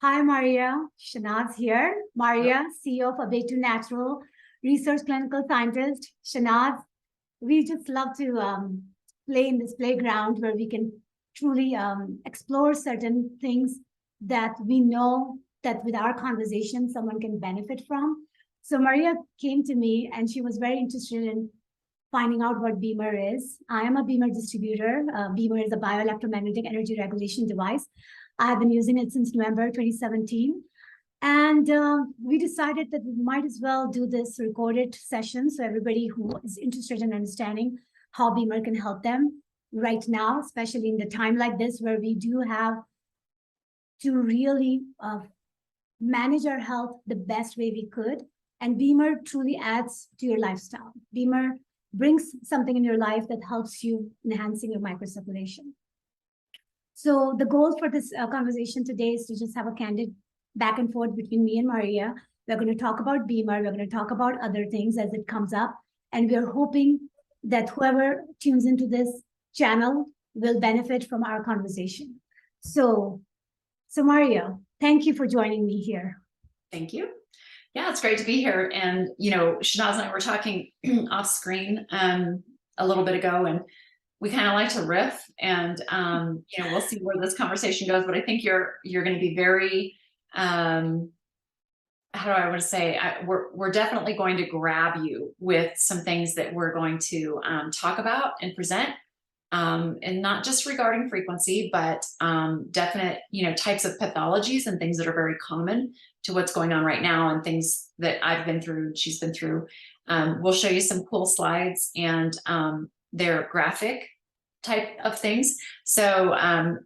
Hi, Maria. Shanaz here. Maria, CEO of Abetu Natural, research clinical scientist. Shanaz, we just love to play in this playground where we can truly explore certain things that we know that with our conversation, someone can benefit from. So Maria came to me and she was very interested in finding out what BEMER is. I am a BEMER distributor. BEMER is a bioelectromagnetic energy regulation device. I have been using it since November 2017. And we decided that we might as well do this recorded session so everybody who is interested in understanding how BEMER can help them right now, especially in the time like this where we do have to really manage our health the best way we could. And BEMER truly adds to your lifestyle. BEMER brings something in your life that helps you enhancing your microcirculation. So the goal for this conversation today is to just have a candid back and forth between me and Maria. We're going to talk about BEMER. We're going to talk about other things as it comes up. And we're hoping that whoever tunes into this channel will benefit from our conversation. So Maria, thank you for joining me here. Thank you. Yeah, it's great to be here. And, Shanaz and I were talking off screen a little bit ago, and we kind of like to riff, and, we'll see where this conversation goes. But I think you're going to be very, how do I want to say, we're definitely going to grab you with some things that we're going to talk about and present. And not just regarding frequency, but definite, types of pathologies and things that are very common to what's going on right now, and things that I've been through, she's been through. We'll show you some cool slides, and they're graphic type of things. So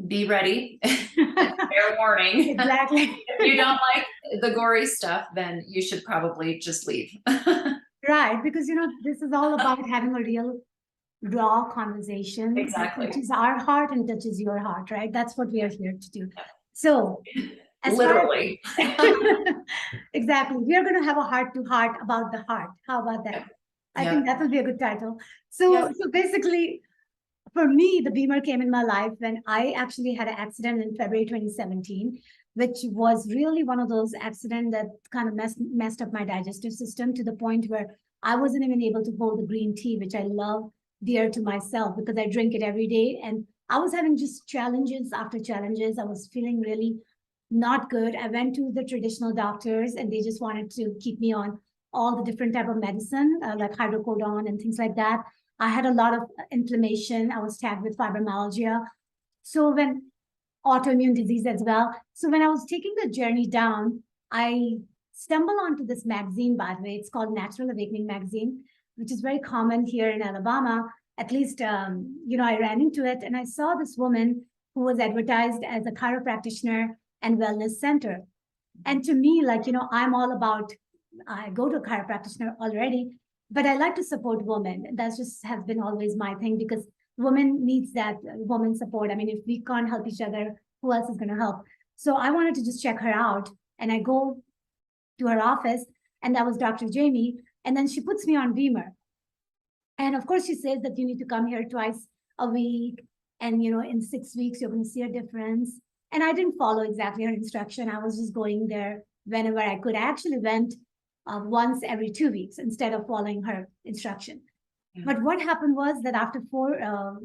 be ready. Fair warning. Exactly. If you don't like the gory stuff, then you should probably just leave. Right, because this is all about having a real raw conversation. Exactly. That touches our heart and touches your heart, right? That's what we are here to do. So literally. Exactly. We are going to have a heart-to-heart about the heart. How about that? Yep. I think that will be a good title. So basically, for me, the BEMER came in my life when I actually had an accident in February 2017, which was really one of those accidents that kind of messed up my digestive system to the point where I wasn't even able to hold the green tea, which I love dear to myself because I drink it every day. And I was having just challenges after challenges. I was feeling really not good. I went to the traditional doctors and they just wanted to keep me on all the different type of medicine, like hydrocodone and things like that. I had a lot of inflammation. I was tagged with fibromyalgia. So when autoimmune disease as well. So when I was taking the journey down, I stumbled onto this magazine, by the way. It's called Natural Awakening Magazine, which is very common here in Alabama. At least, I ran into it and I saw this woman who was advertised as a chiropractor and wellness center. And to me, I'm all about, I go to a chiropractor already, but I like to support women. That's just has been always my thing because women needs that woman support. I mean, if we can't help each other, who else is going to help? So I wanted to just check her out and I go to her office and that was Dr. Jamie. And then she puts me on BEMER. And of course, she says that you need to come here twice a week. And, in 6 weeks, you're going to see a difference. And I didn't follow exactly her instruction. I was just going there whenever I could. I actually went once every 2 weeks instead of following her instruction. Yeah. But what happened was that after 4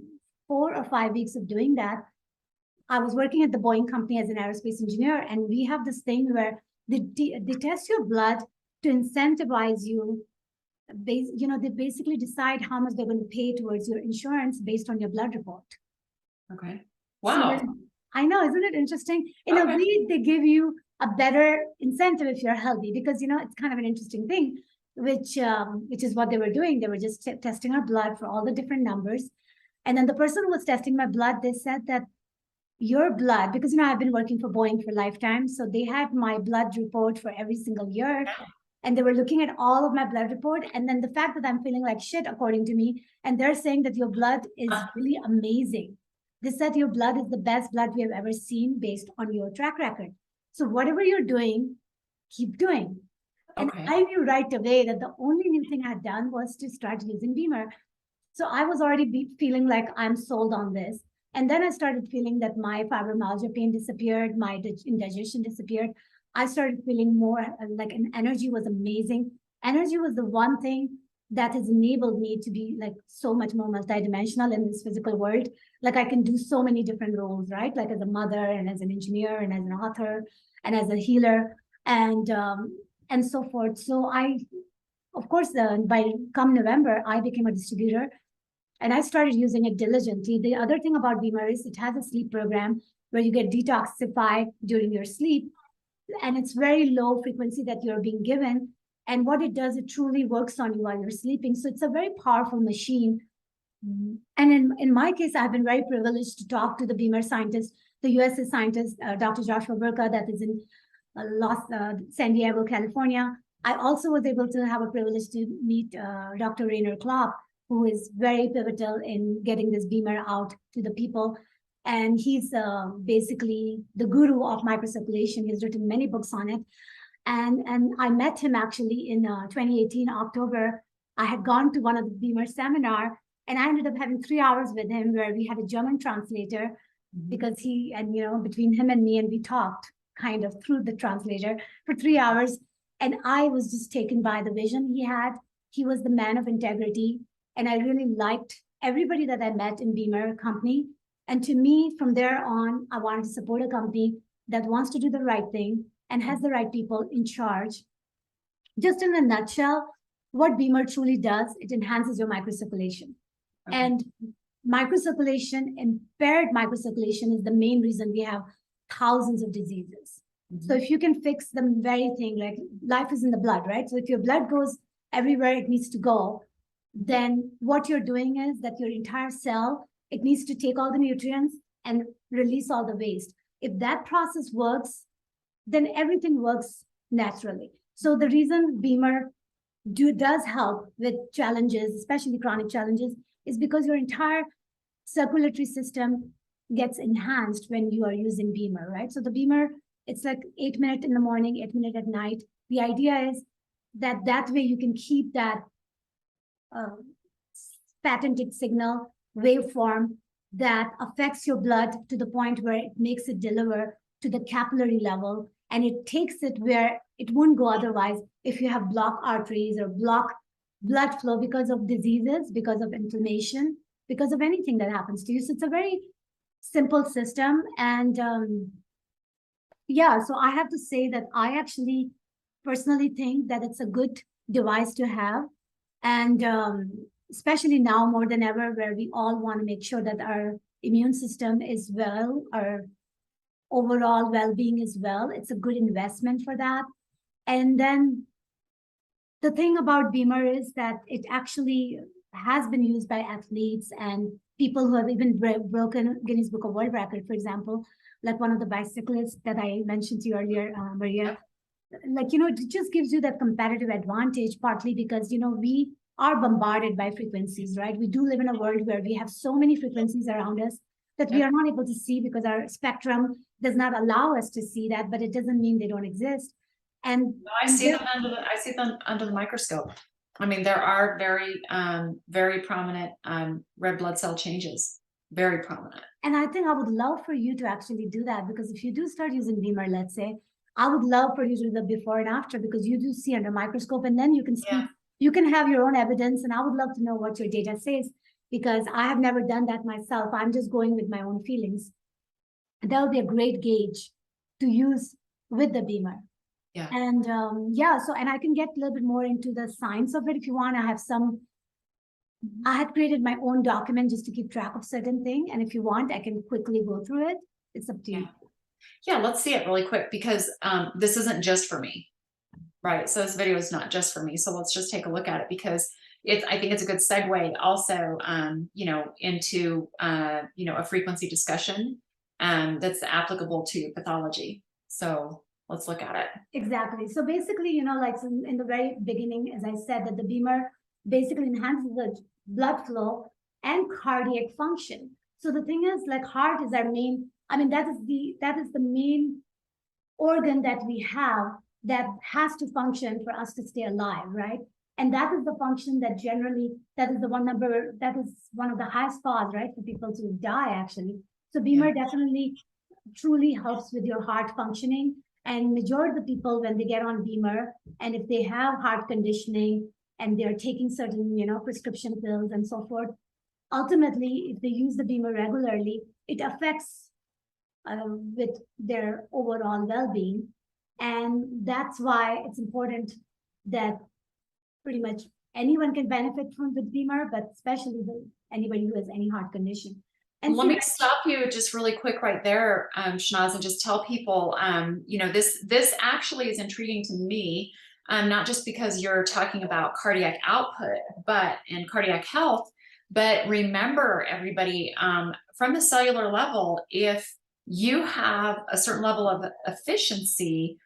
or 5 weeks of doing that, I was working at the Boeing company as an aerospace engineer. And we have this thing where they test your blood to incentivize you. They basically decide how much they're going to pay towards your insurance based on your blood report. Okay. Wow. So I know, isn't it interesting? In a way, they give you a better incentive if you're healthy, because it's kind of an interesting thing, which is what they were doing. They were just testing our blood for all the different numbers. And then the person who was testing my blood, they said that your blood, because I've been working for Boeing for a lifetime, so they had my blood report for every single year. And they were looking at all of my blood report. And then the fact that I'm feeling like shit, according to me, and they're saying that your blood is really amazing. They said your blood is the best blood we have ever seen based on your track record. So whatever you're doing, keep doing. And I knew right away that the only new thing I had done was to start using BEMER. So I was already feeling like I'm sold on this. And then I started feeling that my fibromyalgia pain disappeared, my indigestion disappeared. I started feeling more like an energy was amazing. Energy was the one thing that has enabled me to be like so much more multidimensional in this physical world. Like I can do so many different roles, right? Like as a mother and as an engineer and as an author and as a healer and so forth. So I, of course, by come November, I became a distributor and I started using it diligently. The other thing about BEMER is it has a sleep program where you get detoxified during your sleep, and it's very low frequency that you're being given. And what it does, it truly works on you while you're sleeping. So it's a very powerful machine. And in my case, I've been very privileged to talk to the BEMER scientist, the USA scientist, Dr. Joshua Burka, that is in San Diego, California. I also was able to have a privilege to meet Dr. Rainer Klopp, who is very pivotal in getting this BEMER out to the people. And he's basically the guru of microcirculation. He's written many books on it. And I met him actually in 2018, October. I had gone to one of the BEMER seminar, and I ended up having 3 hours with him where we had a German translator because between him and me, and we talked kind of through the translator for 3 hours. And I was just taken by the vision he had. He was the man of integrity. And I really liked everybody that I met in BEMER company. And to me, from there on, I wanted to support a company that wants to do the right thing and has the right people in charge. Just in a nutshell, what BEMER truly does, it enhances your microcirculation. Okay. And microcirculation, impaired microcirculation, is the main reason we have thousands of diseases. So if you can fix the very thing, like life is in the blood, right? So if your blood goes everywhere it needs to go, then what you're doing is that your entire cell, it needs to take all the nutrients and release all the waste. If that process works, then everything works naturally. So the reason BEMER does help with challenges, especially chronic challenges, is because your entire circulatory system gets enhanced when you are using BEMER, right? So the BEMER, it's like 8 minutes in the morning, 8 minutes at night. The idea is that way you can keep that patented signal waveform that affects your blood to the point where it makes it deliver to the capillary level, and it takes it where it wouldn't go otherwise if you have blocked arteries or blocked blood flow because of diseases, because of inflammation, because of anything that happens to you. So it's a very simple system. And so I have to say that I actually personally think that it's a good device to have. And especially now more than ever, where we all want to make sure that our immune system is well, our overall well-being is well. It's a good investment for that. And then the thing about BEMER is that it actually has been used by athletes and people who have even broken Guinness Book of World Record, for example, like one of the bicyclists that I mentioned to you earlier, Maria. Like, it just gives you that competitive advantage, partly because, we are bombarded by frequencies, right? We do live in a world where we have so many frequencies around us that we are not able to see because our spectrum does not allow us to see that, but it doesn't mean they don't exist. And I see them under the microscope. I mean, there are very prominent red blood cell changes, very prominent. And I think I would love for you to actually do that, because if you do start using BEMER, let's say, I would love for you to do the before and after, because you do see under microscope, and then you can speak, you can have your own evidence. And I would love to know what your data says, because I have never done that myself. I'm just going with my own feelings. And that would be a great gauge to use with the BEMER. Yeah. And and I can get a little bit more into the science of it if you want. I had created my own document just to keep track of certain things. And if you want, I can quickly go through it. It's up to you. Yeah, let's see it really quick, because this isn't just for me, right? So this video is not just for me. So let's just take a look at it, because I think it's a good segue also, into, a frequency discussion that's applicable to pathology. So let's look at it. Exactly. So basically, like in the very beginning, as I said, that the BEMER basically enhances the blood flow and cardiac function. So the thing is, like, heart is our main, that is the main organ that we have that has to function for us to stay alive, right? And that is the function that generally, that is one of the highest cause, right, for people to die actually. So BEMER definitely truly helps with your heart functioning. And majority of the people, when they get on BEMER, and if they have heart conditioning and they're taking certain, prescription pills and so forth, ultimately, if they use the BEMER regularly, it affects with their overall well-being. And that's why it's important that pretty much anyone can benefit from the BEMER, but especially anybody who has any heart condition. And let me stop you just really quick right there, Shanaz, and just tell people, this actually is intriguing to me, not just because you're talking about cardiac output, and cardiac health, but remember everybody, from the cellular level, if you have a certain level of efficiency,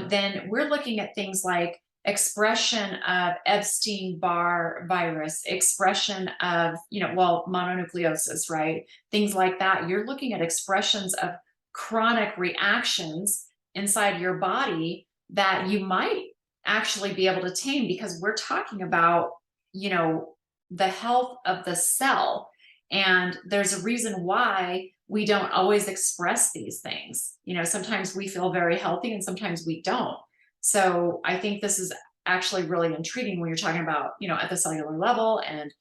then we're looking at things like expression of Epstein-Barr virus, expression of, mononucleosis, right? Things like that. You're looking at expressions of chronic reactions inside your body that you might actually be able to tame, because we're talking about, the health of the cell. And there's a reason why we don't always express these things. Sometimes we feel very healthy and sometimes we don't. So I think this is actually really intriguing when you're talking about, at the cellular level and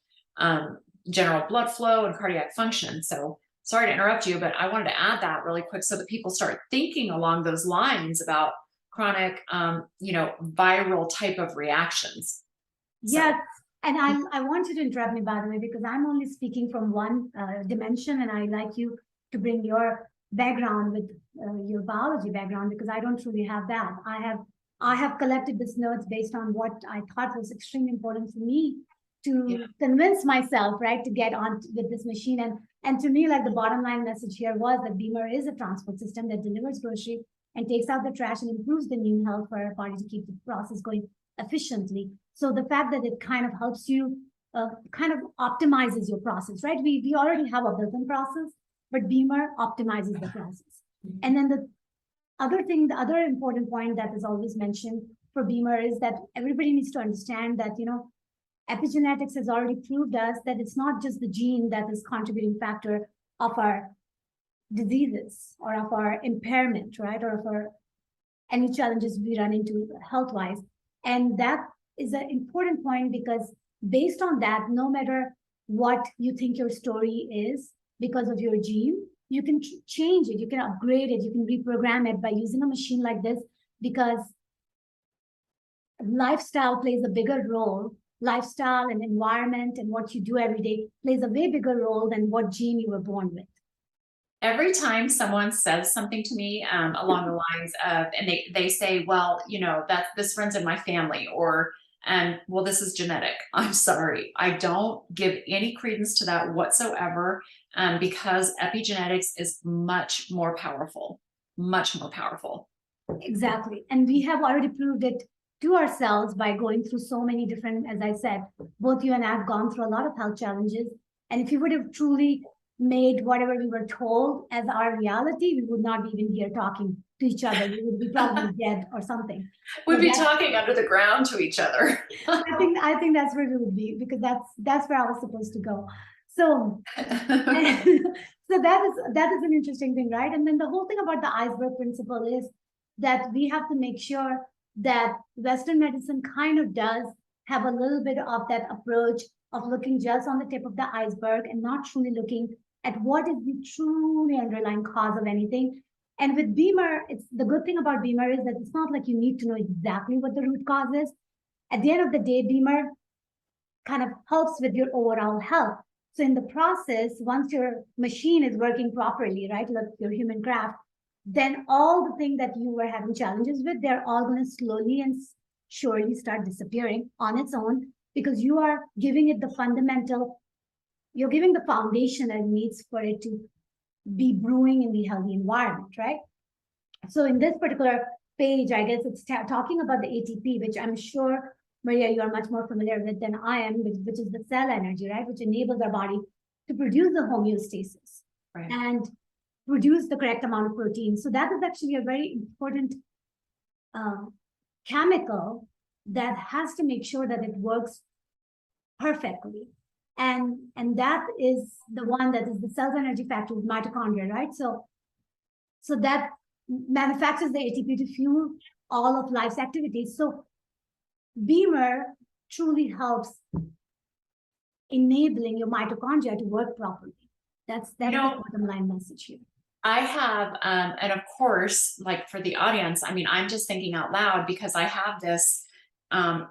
general blood flow and cardiac function. So sorry to interrupt you, but I wanted to add that really quick so that people start thinking along those lines about chronic, viral type of reactions. Yes. And I want you to interrupt me, by the way, because I'm only speaking from one dimension, and I like you to bring your background with your biology background, because I don't truly have that. I have collected this notes based on what I thought was extremely important for me to convince myself, right, to get on with this machine. And to me, like, the bottom line message here was that BEMER is a transport system that delivers grocery and takes out the trash and improves the immune health for our body to keep the process going efficiently. So the fact that it kind of helps you, kind of optimizes your process, right? We already have a built-in process, but BEMER optimizes the process. And then the other important point that is always mentioned for BEMER is that everybody needs to understand that, epigenetics has already proved us that it's not just the gene that is contributing factor of our diseases or of our impairment, right? Or of our any challenges we run into health-wise. And that is an important point, because based on that, no matter what you think your story is, because of your gene, you can change it, you can upgrade it, you can reprogram it by using a machine like this, because lifestyle plays a bigger role. Lifestyle and environment and what you do every day plays a way bigger role than what gene you were born with. Every time someone says something to me along the lines of, and they say, well, that this runs in my family, or, well, this is genetic. I'm sorry. I don't give any credence to that whatsoever, because epigenetics is much more powerful, much more powerful. Exactly. And we have already proved it to ourselves by going through so many different, as I said, both you and I have gone through a lot of health challenges. And if you would have truly made whatever we were told as our reality, we would not be even here talking to each other. We would be probably dead or something. We'd be talking under the ground to each other. I think that's where we would be, because that's where I was supposed to go. So, so that is an interesting thing, right? And then the whole thing about the iceberg principle is that we have to make sure that Western medicine kind of does have a little bit of that approach of looking just on the tip of the iceberg and not truly looking at what is the truly underlying cause of anything. And with BEMER, it's the good thing about BEMER is that it's not like you need to know exactly what the root cause is. At the end of the day, BEMER kind of helps with your overall health. So in the process, once your machine is working properly, right, like your human craft, then all the things that you were having challenges with, they're all going to slowly and surely start disappearing on its own, because you are giving it the fundamental, you're giving the foundation that it needs for it to be brewing in the healthy environment, right? So in this particular page, I guess it's talking about the ATP, which I'm sure, Maria, you are much more familiar with than I am, which is the cell energy, right? Which enables our body to produce the homeostasis, right, and produce the correct amount of protein. So that is actually a very important chemical that has to make sure that it works perfectly. And that is the one that is the cell's energy factory, mitochondria, right? So that manufactures the ATP to fuel all of life's activities. So BEMER truly helps enabling your mitochondria to work properly. That's the bottom line message here. I have, and of course, like for the audience, I mean, I'm just thinking out loud because I have this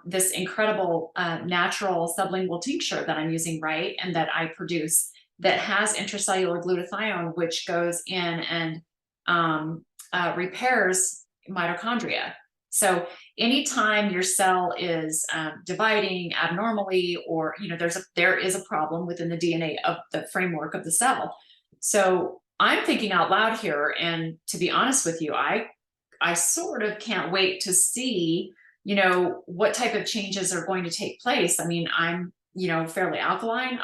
this incredible natural sublingual tincture that I'm using, right, and that I produce that has intracellular glutathione, which goes in and repairs mitochondria. So anytime your cell is dividing abnormally, or there is a problem within the DNA of the framework of the cell. So I'm thinking out loud here, and to be honest with you, I sort of can't wait to see what type of changes are going to take place. I mean, I'm fairly alkaline.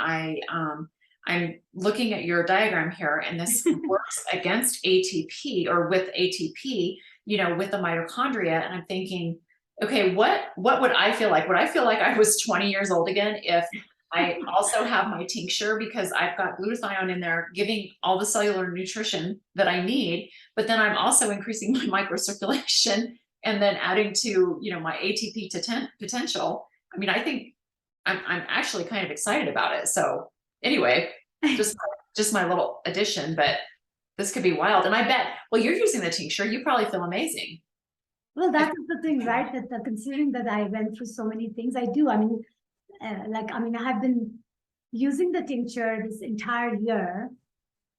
I'm looking at your diagram here, and this works against ATP, or with ATP, with the mitochondria. And I'm thinking, okay, what would I feel like? Would I feel like I was 20 years old again if I also have my tincture, because I've got glutathione in there giving all the cellular nutrition that I need, but then I'm also increasing my microcirculation and then adding to my ATP potential. I mean, I think I'm actually kind of excited about it. So anyway, just my little addition, but this could be wild. And I bet, well, you're using the tincture, you probably feel amazing. Well, that's the thing, right? That considering that I went through so many things, I do. I mean, I have been using the tincture this entire year.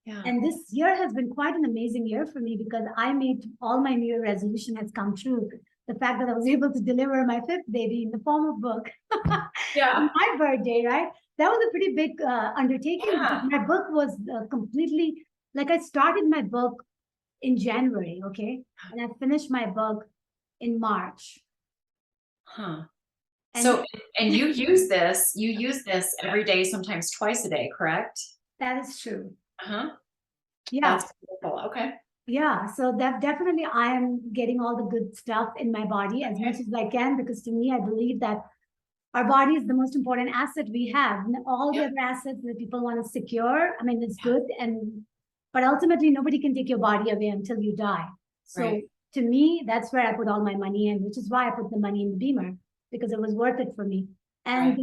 Yeah. And this year has been quite an amazing year for me, because I made all my New Year resolution has come true. The fact that I was able to deliver my 5th baby in the form of book yeah. on my birthday, right? That was a pretty big undertaking. Yeah. My book was completely, like, I started my book in January, okay? And I finished my book in March. Huh. And you use this every day, sometimes twice a day, correct? That is true. Uh-huh. Yeah. That's beautiful. Okay. Yeah, so that definitely I am getting all the good stuff in my body as much as I can, because to me, I believe that our body is the most important asset we have. And all the other assets that people want to secure, I mean, it's good, but ultimately nobody can take your body away until you die. So to me, that's where I put all my money in, which is why I put the money in the BEMER, because it was worth it for me. And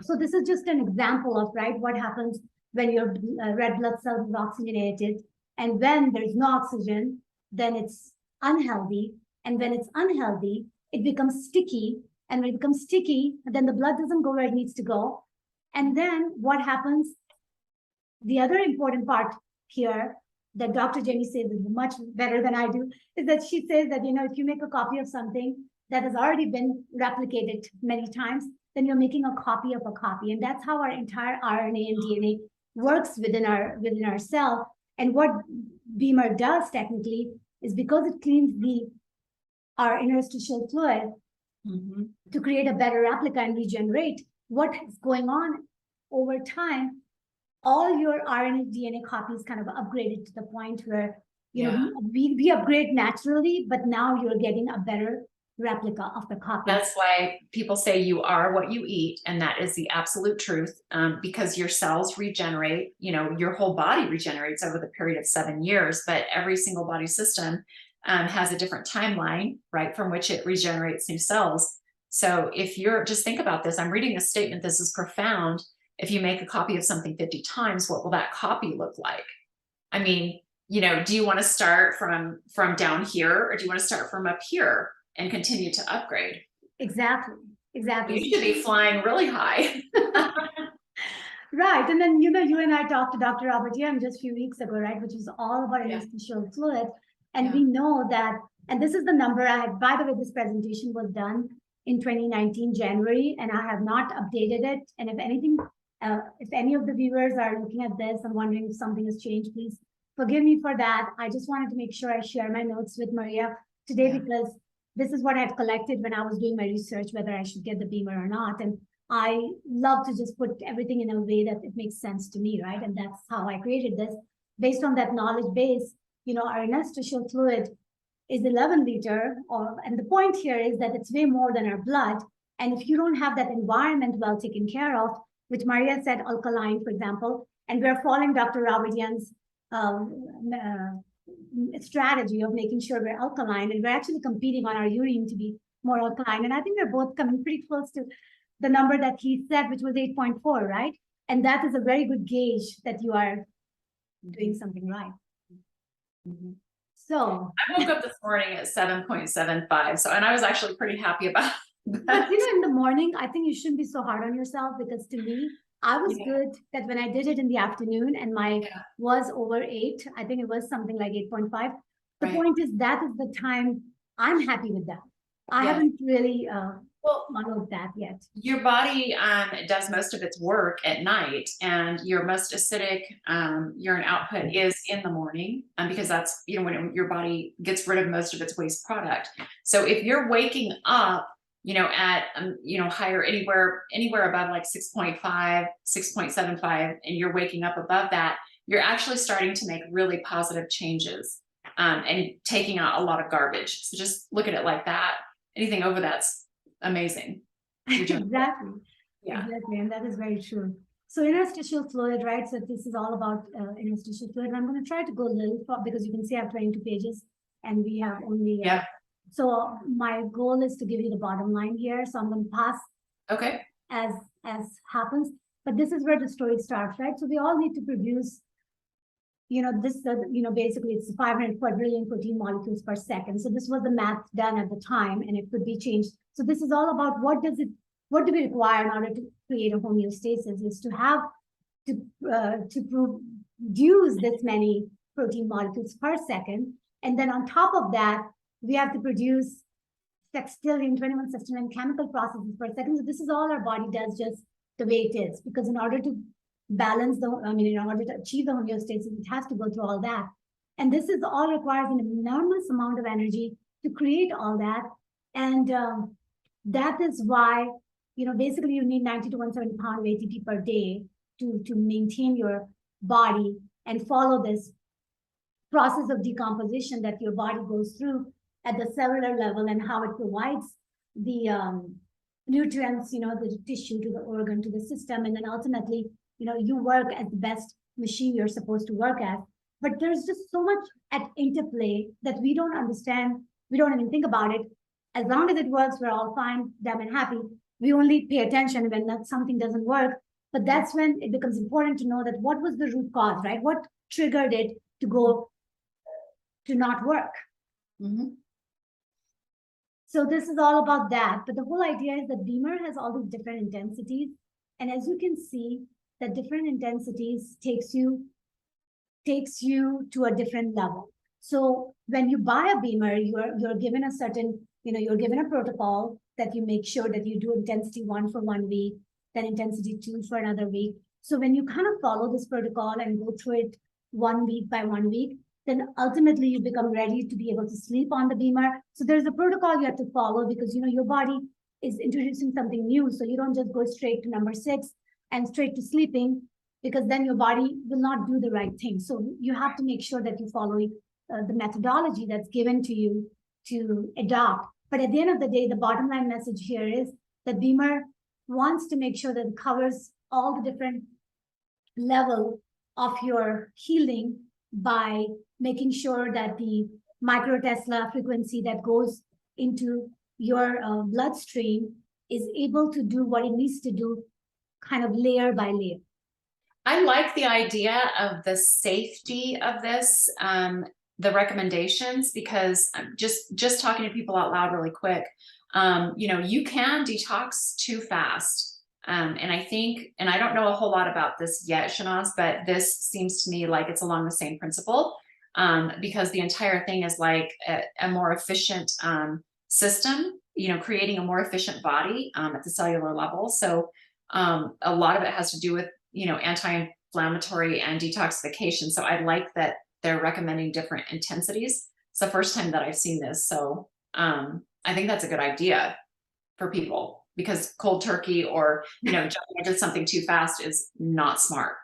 so this is just an example of what happens when your red blood cells is oxygenated, and when there's no oxygen, then it's unhealthy. And when it's unhealthy, it becomes sticky. And when it becomes sticky, then the blood doesn't go where it needs to go. And then what happens? The other important part here that Dr. Jenny says is much better than I do, is that she says that, if you make a copy of something that has already been replicated many times, then you're making a copy of a copy. And that's how our entire RNA and DNA works within our cell. And what BEMER does technically is, because it cleans our interstitial fluid to create a better replica and regenerate, what is going on over time, all your RNA DNA copies kind of upgraded to the point where we upgrade naturally, but now you're getting a better replica of the copy. That's why people say you are what you eat, and that is the absolute truth, because your cells regenerate, your whole body regenerates over the period of 7 years, but every single body system has a different timeline, right, from which it regenerates new cells. So if you're, just think about this, I'm reading a statement, this is profound. If you make a copy of something 50 times, what will that copy look like? I mean, do you want to start from down here, or do you want to start from up here and continue to upgrade? Exactly. You should be flying really high. Right. And then, you and I talked to Dr. Robert Young just a few weeks ago, right, which was all about interstitial fluid. And we know that, and this is the number I had, by the way, this presentation was done in 2019, January, and I have not updated it. And if anything, if any of the viewers are looking at this and wondering if something has changed, please forgive me for that. I just wanted to make sure I share my notes with Maria today, because this is what I've collected when I was doing my research, whether I should get the BEMER or not. And I love to just put everything in a way that it makes sense to me, right? And that's how I created this. Based on that knowledge base, our interstitial fluid is 11 liter, and the point here is that it's way more than our blood. And if you don't have that environment well taken care of, which Maria said, alkaline, for example, and we're following Dr. Rawadian's strategy of making sure we're alkaline, and we're actually competing on our urine to be more alkaline. And I think we're both coming pretty close to the number that he said, which was 8.4, right? And that is a very good gauge that you are doing something right. Mm-hmm. So I woke up this morning at 7.75. So, and I was actually pretty happy about that. But in the morning, I think you shouldn't be so hard on yourself, because to me, I was good that when I did it in the afternoon and my was over 8, I think it was something like 8.5. The point is that is the time I'm happy with that. I haven't really followed that yet. Your body does most of its work at night, and your most acidic urine output is in the morning, because that's, when your body gets rid of most of its waste product. So if you're waking up, at higher, anywhere above like 6.5, 6.75, and you're waking up above that, you're actually starting to make really positive changes and taking out a lot of garbage. So just look at it like that. Anything over that's amazing. Exactly. Yeah. Exactly. And that is very true. So interstitial fluid, right? So this is all about interstitial fluid. And I'm going to try to go a little far, because you can see I have 22 pages and we have only so my goal is to give you the bottom line here. So I'm going to pass as happens. But this is where the story starts, right? So we all need to produce, basically it's 500 quadrillion protein molecules per second. So this was the math done at the time, and it could be changed. So this is all about what do we require in order to create a homeostasis, is to have to produce this many protein molecules per second. And then on top of that, we have to produce sextillion, 21 sextillion chemical processes per second. So this is all our body does, just the way it is, because in order to balance in order to achieve the homeostasis, it has to go through all that. And this is all requires an enormous amount of energy to create all that. And that is why, basically you need 90 to 170 pounds of ATP per day to maintain your body and follow this process of decomposition that your body goes through at the cellular level, and how it provides the nutrients, the tissue to the organ, to the system. And then ultimately, you work as the best machine you're supposed to work at. But there's just so much at interplay that we don't understand. We don't even think about it. As long as it works, we're all fine, damn and happy. We only pay attention when something doesn't work. But that's when it becomes important to know that what was the root cause, right? What triggered it to not work? Mm-hmm. So this is all about that. But the whole idea is that BEMER has all these different intensities. And as you can see, the different intensities takes you to a different level. So when you buy a BEMER, you're given a certain, you're given a protocol that you make sure that you do intensity 1 for 1 week, then intensity 2 for another week. So when you kind of follow this protocol and go through it 1 week by 1 week, then ultimately you become ready to be able to sleep on the BEMER. So there's a protocol you have to follow, because your body is introducing something new. So you don't just go straight to number 6 and straight to sleeping, because then your body will not do the right thing. So you have to make sure that you follow the methodology that's given to you to adopt. But at the end of the day, the bottom line message here is that BEMER wants to make sure that it covers all the different level of your healing by making sure that the microtesla frequency that goes into your bloodstream is able to do what it needs to do, kind of layer by layer. I like the idea of the safety of this, the recommendations, because just talking to people out loud really quick, you can detox too fast. And I think, and I don't know a whole lot about this yet, Shanaz, but this seems to me like it's along the same principle, because the entire thing is like a more efficient system, creating a more efficient body at the cellular level. So a lot of it has to do with, anti-inflammatory and detoxification. So I like that they're recommending different intensities. It's the first time that I've seen this. So I think that's a good idea for people, because cold turkey or, jumping into something too fast is not smart.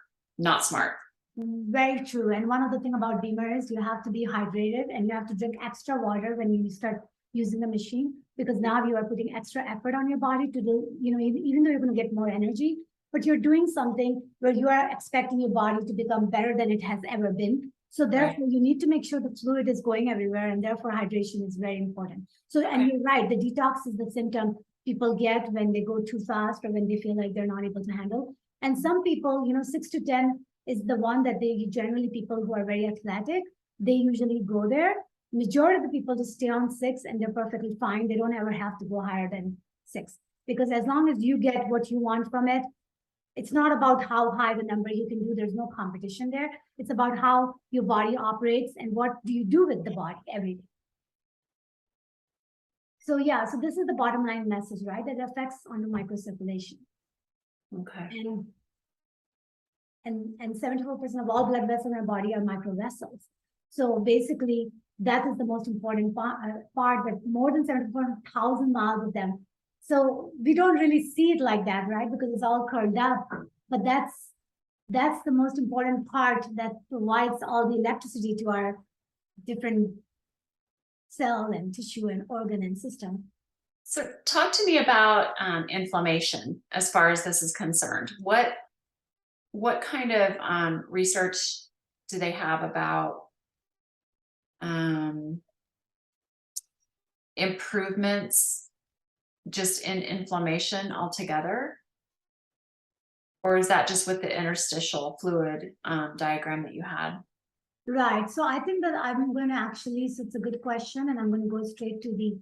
Very true. And one of the thing about BEMER is you have to be hydrated and you have to drink extra water when you start using the machine, because now you are putting extra effort on your body to do, even though you're going to get more energy, but you're doing something where you are expecting your body to become better than it has ever been. So therefore, you need to make sure the fluid is going everywhere, and therefore hydration is very important. So, and you're right, the detox is the symptom people get when they go too fast or when they feel like they're not able to handle. And some people, 6 to 10 is the one that they generally, people who are very athletic, they usually go there. Majority of the people just stay on 6 and they're perfectly fine. They don't ever have to go higher than 6, because as long as you get what you want from it, it's not about how high the number you can do. There's no competition there. It's about how your body operates and what do you do with the body every day. So yeah, so this is the bottom line message, right? That affects on the microcirculation. Okay. And 74% of all blood vessels in our body are microvessels. So basically, that is the most important part, that more than 74,000 miles of them. So we don't really see it like that, right? Because it's all curled up. But that's the most important part that provides all the electricity to our different cell and tissue and organ and system. So talk to me about inflammation as far as this is concerned. What kind of research do they have about improvements just in inflammation altogether? Or is that just with the interstitial fluid diagram that you had? Right. So I think that I'm going to actually, so it's a good question, and I'm going to go straight to the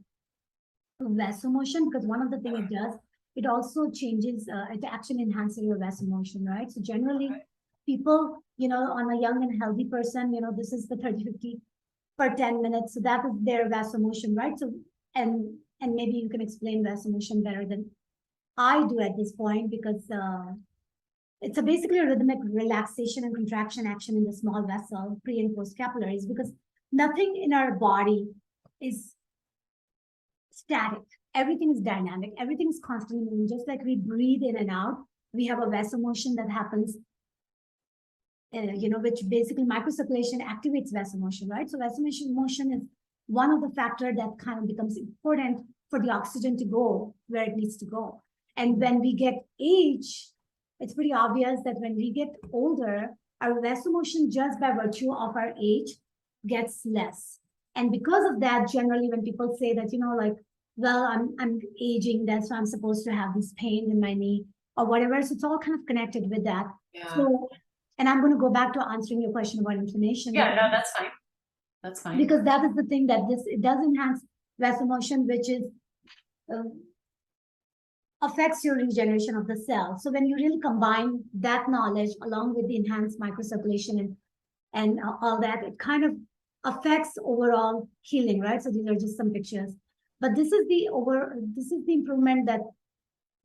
vasomotion, because one of the things it does, it also changes, it actually enhances your vasomotion, right? So generally, people, on a young and healthy person, this is the 30-50 per 10 minutes. So that is their vasomotion, right? So, and maybe you can explain vasomotion better than I do at this point, because it's basically a rhythmic relaxation and contraction action in the small vessel, pre and post capillaries, because nothing in our body is static. Everything is dynamic. Everything is constantly moving. Just like we breathe in and out, we have a vasomotion that happens, which basically microcirculation activates vasomotion, right? So vasomotion is one of the factors that kind of becomes important for the oxygen to go where it needs to go. And when we get age, it's pretty obvious that when we get older, our vasomotion, just by virtue of our age, gets less. And because of that, generally, when people say that, well, I'm aging, that's why I'm supposed to have this pain in my knee or whatever. So it's all kind of connected with that. Yeah. So, and I'm going to go back to answering your question about inflammation. Yeah, no, that's fine. That's fine. Because that is the thing that it does enhance vasomotion, which is affects your regeneration of the cell. So when you really combine that knowledge along with the enhanced microcirculation and all that, it kind of affects overall healing, right? So these are just some pictures. But this is the improvement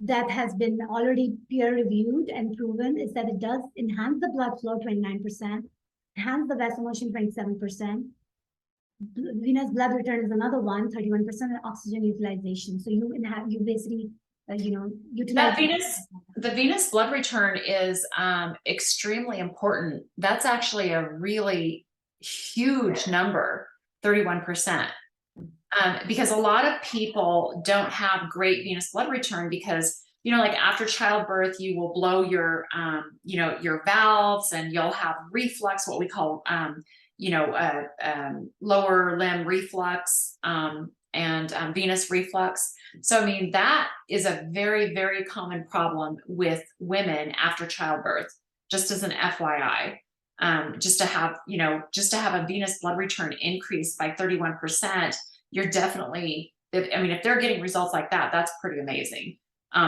that has been already peer reviewed and proven, is that it does enhance the blood flow 29%, enhance the vasomotion 27%. Venous blood return is another one, 31%, and oxygen utilization. So you basically utilize the venous blood return is extremely important. That's actually a really huge number, 31%. Because a lot of people don't have great venous blood return because, like after childbirth, you will blow your, your valves, and you'll have reflux, what we call, lower limb reflux, and venous reflux. So, I mean, that is a very, very common problem with women after childbirth, just as an FYI. Just to have a venous blood return increase by 31%, you're definitely, if they're getting results like that, that's pretty amazing.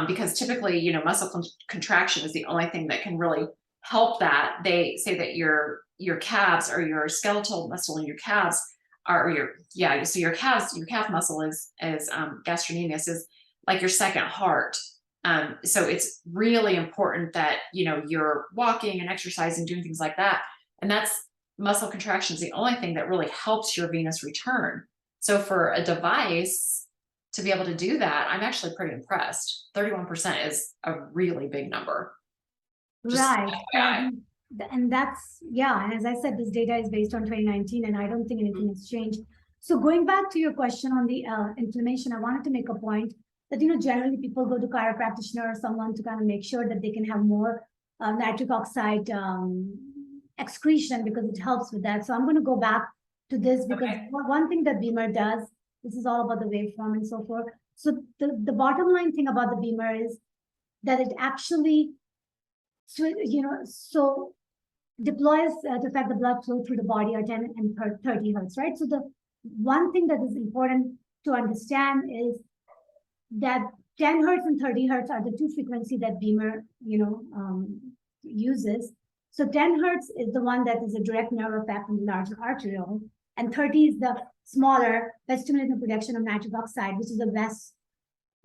Because typically, muscle contraction is the only thing that can really help that. They say that your calves, or your skeletal muscle in your calves, so your calf muscle is gastrocnemius, is like your second heart. So it's really important that, you're walking and exercising, doing things like that. And that's muscle contraction is the only thing that really helps your venous return. So for a device to be able to do that, I'm actually pretty impressed. 31% is a really big number. Right. And that's, yeah, and as I said, this data is based on 2019, and I don't think anything has changed. So going back to your question on the inflammation, I wanted to make a point that, generally people go to chiropractor or someone to kind of make sure that they can have more nitric oxide excretion, because it helps with that. So I'm going to go back to this, because one thing that BEMER does, this is all about the waveform and so forth. So the bottom line thing about the BEMER is that it actually, so deploys to affect the blood flow through the body at 10 and 30 hertz, right? So the one thing that is important to understand is that 10 hertz and 30 hertz are the two frequencies that BEMER, uses. So 10 hertz is the one that is a direct nerve effect in the larger arteriole, and 30 is the smaller that stimulates the production of nitric oxide, which is a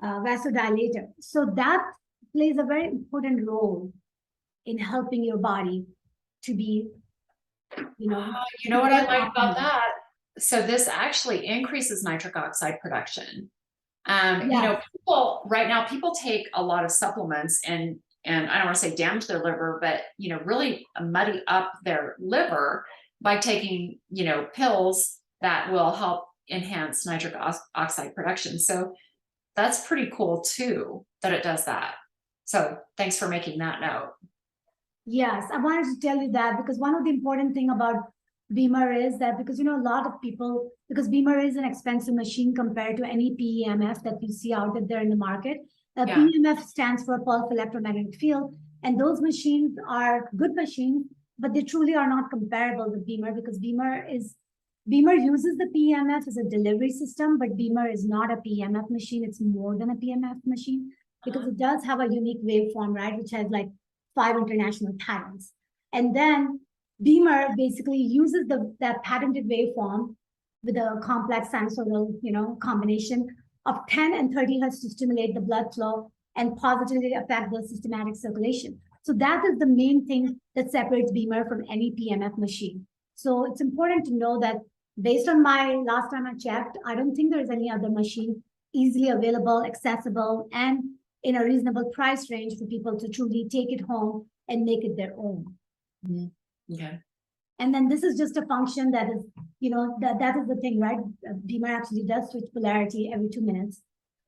vasodilator. So that plays a very important role in helping your body to be, you know what I like about that? So this actually increases nitric oxide production. People right now, people take a lot of supplements and I don't want to say damage their liver, but, really muddy up their liver by taking, pills that will help enhance nitric oxide production. So that's pretty cool too, that it does that. So thanks for making that note. Yes, I wanted to tell you that, because one of the important thing about BEMER is that, because a lot of people, because BEMER is an expensive machine compared to any PEMF that you see out there in the market. PEMF stands for pulse electromagnetic field, and those machines are good machines, but they truly are not comparable with BEMER, because BEMER uses the PEMF as a delivery system, but BEMER is not a PEMF machine. It's more than a PEMF machine, because it does have a unique waveform, right, which has like 5 international patents. And then BEMER basically uses that patented waveform with a complex sinusoidal, combination of 10 and 30 hertz to stimulate the blood flow and positively affect the systematic circulation. So that is the main thing that separates BEMER from any PMF machine. So it's important to know that based on my last time I checked, I don't think there's any other machine easily available, accessible, and in a reasonable price range for people to truly take it home and make it their own. Mm-hmm. Okay. And then this is just a function that is, that is the thing, right? BEMER actually does switch polarity every 2 minutes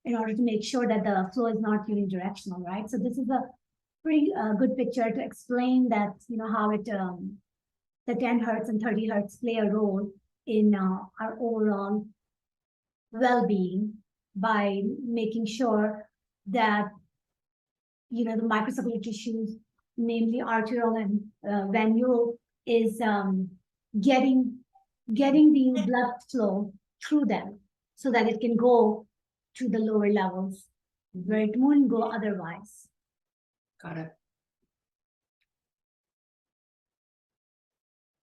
in order to make sure that the flow is not unidirectional, right? So this is a pretty good picture to explain that, how it, the 10 hertz and 30 hertz play a role in our overall well-being by making sure that, the microcirculatory tissues, namely arteriole and venule, is getting the blood flow through them so that it can go to the lower levels where it wouldn't go otherwise. Got it.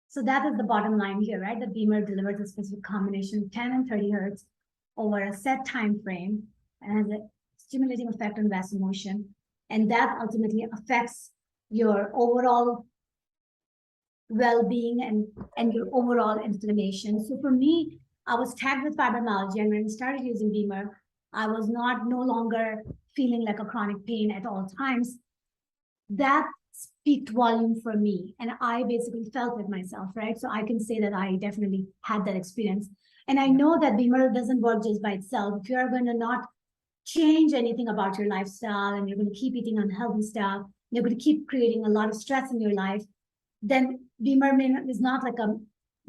So that is the bottom line here, right? The BEMER delivers a specific combination of 10 and 30 hertz over a set time frame and has a stimulating effect on vasomotion. And that ultimately affects your overall well-being and your overall inflammation. So for me, I was tagged with fibromyalgia, and when I started using BEMER, I was no longer feeling like a chronic pain at all times. That speaked volume for me, and I basically felt it myself, right? So I can say that I definitely had that experience. And I know that BEMER doesn't work just by itself. If you're going to not change anything about your lifestyle and you're going to keep eating unhealthy stuff, you're going to keep creating a lot of stress in your life, then BEMER is not like a,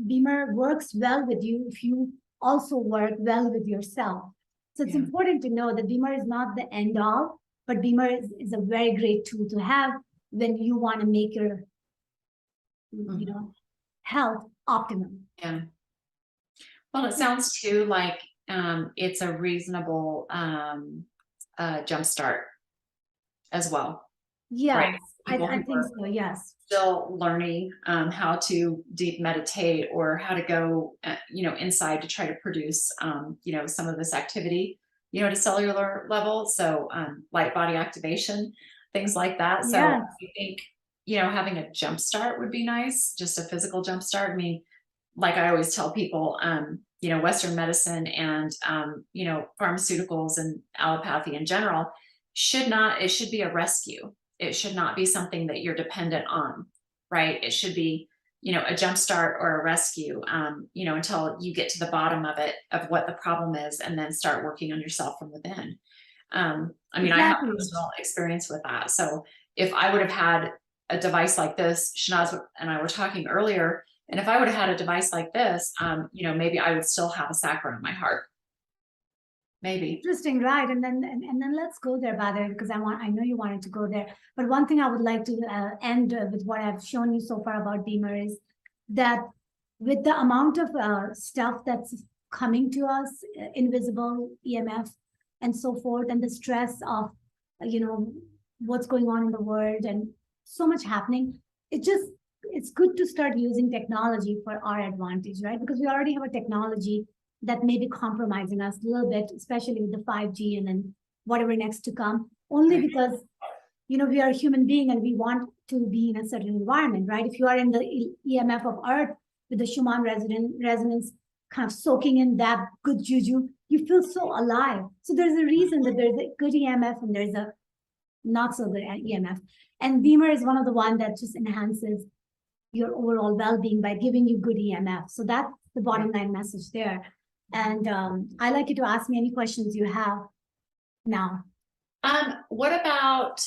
BEMER works well with you if you also work well with yourself. So it's important to know that BEMER is not the end all, but BEMER is a very great tool to have when you want to make your, health optimum. Yeah. Well, it sounds too like it's a reasonable jumpstart as well. Yes, right? I think so, yes. Still learning how to deep meditate or how to go, inside to try to produce, some of this activity, at a cellular level. So light body activation, things like that. So I think, having a jump start would be nice, just a physical jump start. I mean, like I always tell people, Western medicine and, pharmaceuticals and allopathy in general it should be a rescue. It should not be something that you're dependent on. right? It should be, a jump start or a rescue, until you get to the bottom of it, of what the problem is, and then start working on yourself from within. I mean, I have Exactly. personal experience with that. So if I would have had a device like this, Shanaz and I were talking earlier, and if I would have had a device like this, maybe I would still have a sac around my heart. Maybe. Interesting, right? And then let's go there, Badr, because I know you wanted to go there. But one thing I would like to end with what I've shown you so far about BEMER is that with the amount of stuff that's coming to us, invisible EMF and so forth, and the stress of what's going on in the world and so much happening, it's good to start using technology for our advantage, right? Because we already have a technology that may be compromising us a little bit, especially with the 5G and then whatever next to come, only because, we are a human being and we want to be in a certain environment, right? If you are in the EMF of Earth with the Schumann resonance kind of soaking in that good juju, you feel so alive. So there's a reason that there's a good EMF and there's a not so good EMF. And BEMER is one of the one that just enhances your overall well-being by giving you good EMF. So that's the bottom line message there. And I'd like you to ask me any questions you have now. What about,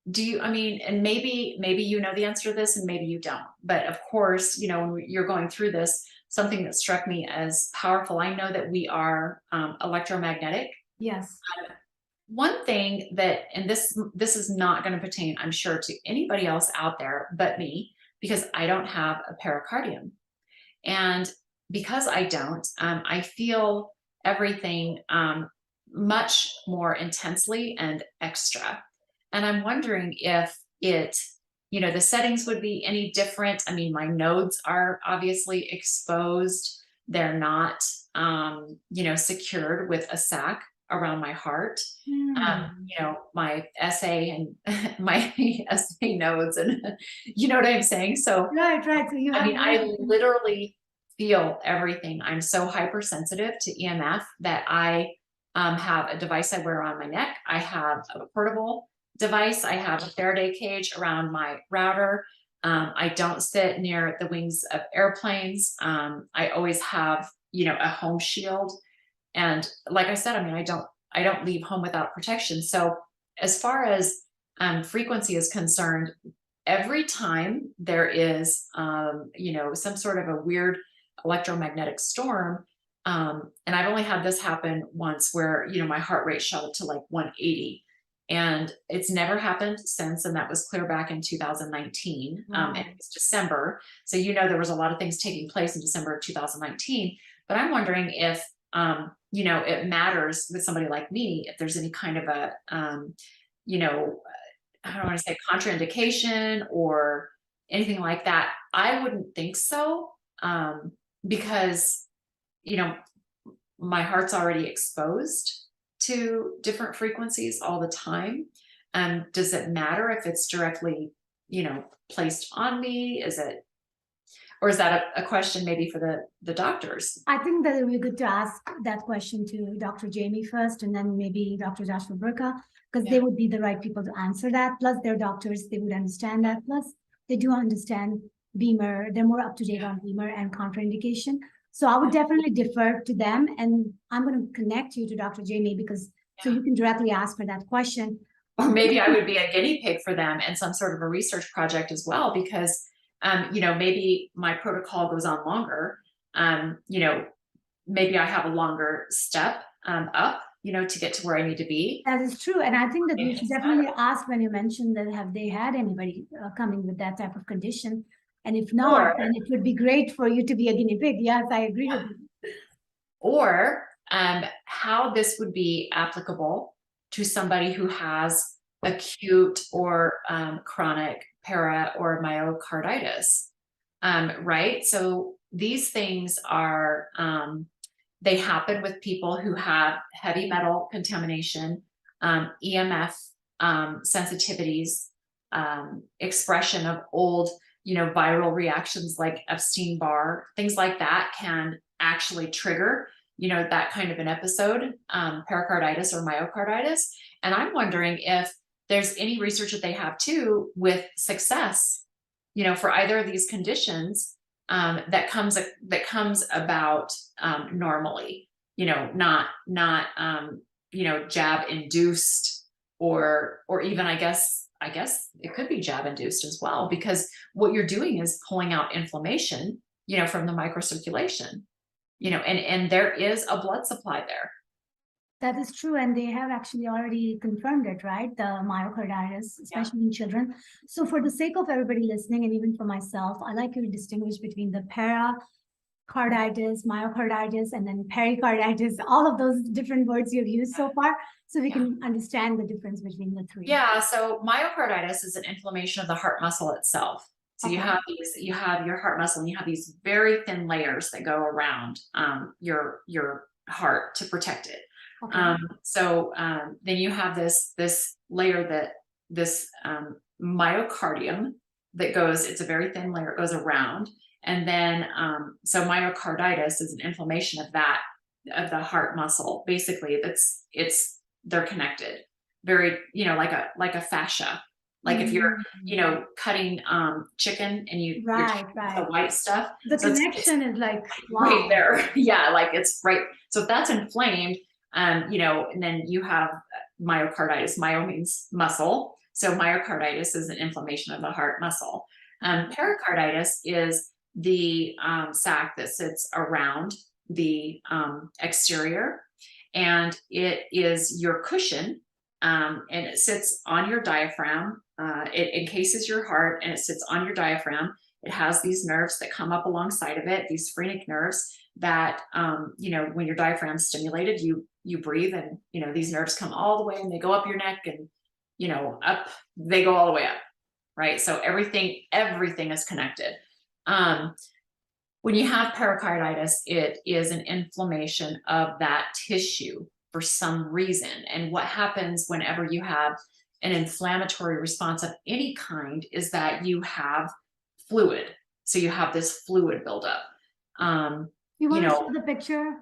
and maybe you know the answer to this and maybe you don't, but of course, when you're going through this, something that struck me as powerful, I know that we are electromagnetic. Yes. One thing that, and this is not going to pertain, I'm sure, to anybody else out there but me, because I don't have a pericardium. And because I don't, I feel everything much more intensely and extra. And I'm wondering if the settings would be any different. I mean, my nodes are obviously exposed. They're not, secured with a sac around my heart. My SA and my SA nodes, and you know what I'm saying? So, right. So I literally feel everything. I'm so hypersensitive to EMF that I have a device I wear on my neck. I have a portable device. I have a Faraday cage around my router. I don't sit near the wings of airplanes. I always have, a home shield. And like I said, I don't leave home without protection. So as far as frequency is concerned, every time there is, some sort of a weird electromagnetic storm, and I've only had this happen once where, my heart rate shot up to like 180, and it's never happened since. And that was clear back in 2019. Wow. And it was December. So, there was a lot of things taking place in December of 2019, but I'm wondering if, it matters with somebody like me, if there's any kind of a, I don't want to say contraindication or anything like that. I wouldn't think so, because, my heart's already exposed to different frequencies all the time. Does it matter if it's directly, placed on me? Or is that a question maybe for the doctors? I think that it would be good to ask that question to Dr. Jamie first, and then maybe Dr. Joshua Burka, because they would be the right people to answer that. Plus, they're doctors, they would understand that. Plus, they do understand BEMER. They're more up to date on BEMER and contraindication. So I would definitely defer to them, and I'm going to connect you to Dr. Jamie so you can directly ask her that question. Or maybe I would be a guinea pig for them and some sort of a research project as well, because maybe my protocol goes on longer. Maybe I have a longer step up, to get to where I need to be. That is true. And I think that you should definitely ask, when you mentioned that, have they had anybody coming with that type of condition? And if not, then it would be great for you to be a guinea pig. Yes, I agree with you. Or how this would be applicable to somebody who has acute or chronic para or myocarditis, right? So these things are, they happen with people who have heavy metal contamination, EMF sensitivities, expression of old, viral reactions like Epstein-Barr, things like that can actually trigger, that kind of an episode, pericarditis or myocarditis. And I'm wondering if there's any research that they have too with success for either of these conditions, that comes about normally, not jab induced, or even, I guess it could be jab induced as well, because what you're doing is pulling out inflammation, from the microcirculation, and there is a blood supply there. That is true, and they have actually already confirmed it, right? The myocarditis, especially in children. So for the sake of everybody listening, and even for myself, I like you to distinguish between the pericarditis, myocarditis, and then pericarditis, all of those different words you've used so far, so we can understand the difference between the three. Yeah, so myocarditis is an inflammation of the heart muscle itself. So you have your heart muscle, and you have these very thin layers that go around your heart to protect it. Then you have this layer, this myocardium that goes, it's a very thin layer, it goes around. And then, so myocarditis is an inflammation of the heart muscle. Basically, they're connected, very, like a fascia. Like if you're, cutting chicken and you're the white stuff. The connection is like right there. Yeah, like it's right. So if that's inflamed, and then you have myocarditis. Myo means muscle. So myocarditis is an inflammation of the heart muscle. Pericarditis is the sac that sits around the exterior, and it is your cushion, and it sits on your diaphragm. It encases your heart, and it sits on your diaphragm. It has these nerves that come up alongside of it, these phrenic nerves that, when your diaphragm's stimulated, you breathe, and, these nerves come all the way, and they go up your neck, and, up, they go all the way up, right? So everything is connected. When you have pericarditis, it is an inflammation of that tissue for some reason. And what happens whenever you have an inflammatory response of any kind is that you have fluid. So you have this fluid buildup. You want to show the picture?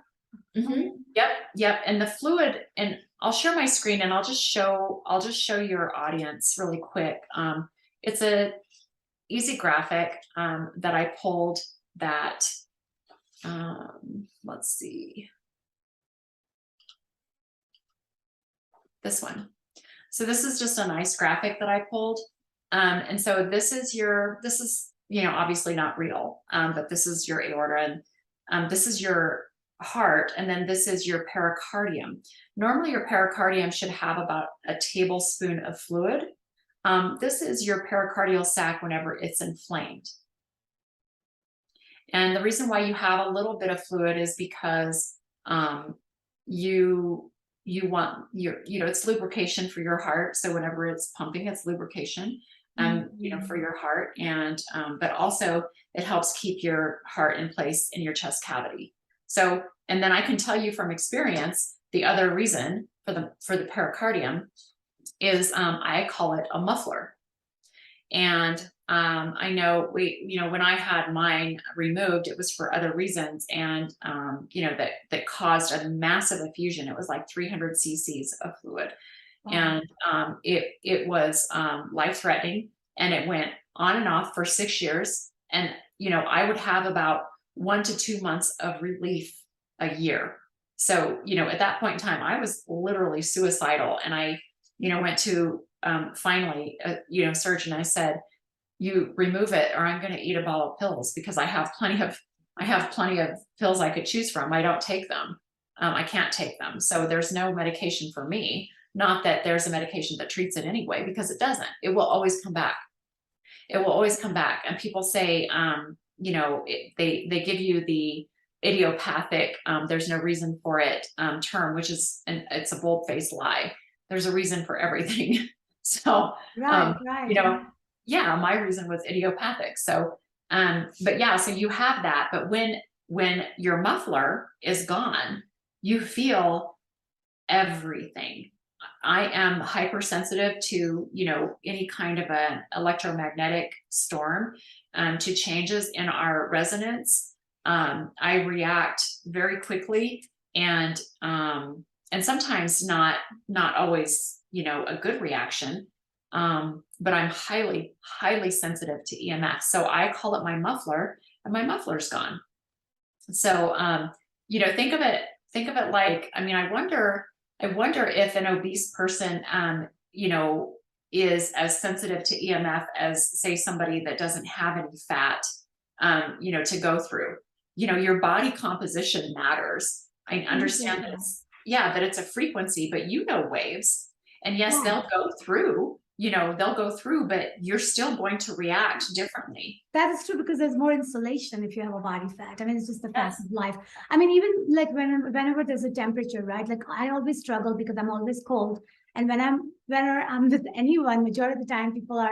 Yep. And the fluid, and I'll share my screen, and I'll just show your audience really quick. It's a easy graphic that I pulled that, let's see, this one. So this is just a nice graphic that I pulled. And so this is obviously not real, but this is your aorta, and this is your heart, and then this is your pericardium. Normally your pericardium should have about a tablespoon of fluid. This is your pericardial sac whenever it's inflamed. And the reason why you have a little bit of fluid is because you want it's lubrication for your heart. So whenever it's pumping, it's lubrication, for your heart, and but also it helps keep your heart in place in your chest cavity. So, and then I can tell you from experience, the other reason for the pericardium is I call it a muffler. And I know when I had mine removed, it was for other reasons, and that caused a massive effusion. It was like 300 cc's of fluid. Wow. And it was life-threatening, and it went on and off for 6 years. And I would have about 1 to 2 months of relief a year. So at that point in time, I was literally suicidal, and I went to finally surgeon. I said, you remove it, or I'm going to eat a bottle of pills, because I have plenty of pills I could choose from. I don't take them. I can't take them. So there's no medication for me. Not that there's a medication that treats it anyway, because it doesn't. It will always come back. It will always come back. And people say, they give you the idiopathic, there's no reason for it term, which is, it's a bold-faced lie. There's a reason for everything. So, yeah, my reason was idiopathic. So, but yeah, so you have that, but when your muffler is gone, you feel everything. I am hypersensitive to, any kind of an electromagnetic storm, to changes in our resonance. I react very quickly, and sometimes not always, a good reaction. But I'm highly, highly sensitive to EMF. So I call it my muffler, and my muffler's gone. So, think of it like, I mean, I wonder if an obese person, is as sensitive to EMF as, say, somebody that doesn't have any fat, to go through. Your body composition matters. I understand that that it's a frequency, but waves. And yes, Yeah. they'll go through, but you're still going to react differently. That is true, because there's more insulation if you have a body fat. I mean, it's just the fact Yes. of life. I mean, even like whenever there's a temperature, right? Like I always struggle because I'm always cold. And whenever I'm with anyone, majority of the time people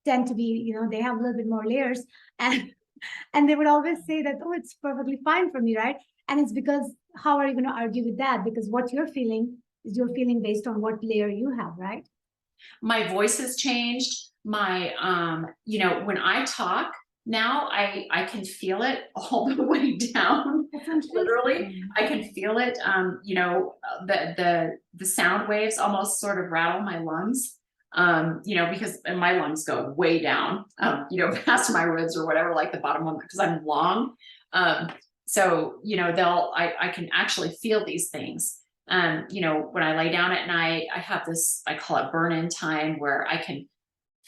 tend to be, they have a little bit more layers. And they would always say that, oh, it's perfectly fine for me, right? And it's because how are you going to argue with that? Because what you're feeling is you're feeling based on what layer you have, right? My voice has changed. When I talk now, I can feel it all the way down. Literally, I can feel it. The sound waves almost sort of rattle my lungs. Because my lungs go way down, past my ribs or whatever, like the bottom one, because I'm long. So, I can actually feel these things. When I lay down at night, I have this, I call it burn-in time, where I can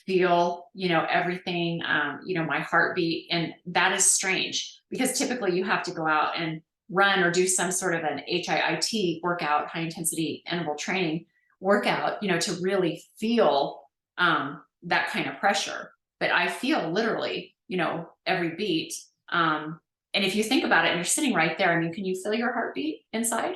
feel, everything, my heartbeat. And that is strange, because typically you have to go out and run or do some sort of an HIIT workout, high intensity interval training workout, to really feel that kind of pressure. But I feel literally, every beat. And if you think about it and you're sitting right there, I mean, can you feel your heartbeat inside?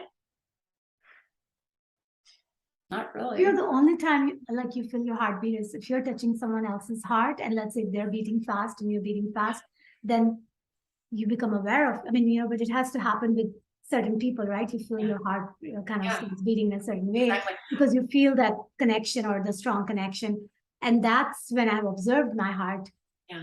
Not really. The only time you feel your heartbeat is if you're touching someone else's heart, and let's say they're beating fast and you're beating fast, then you become aware of, but it has to happen with certain people, right? You feel your heart kind of starts beating a certain way. Exactly. Because you feel that connection or the strong connection. And that's when I've observed my heart,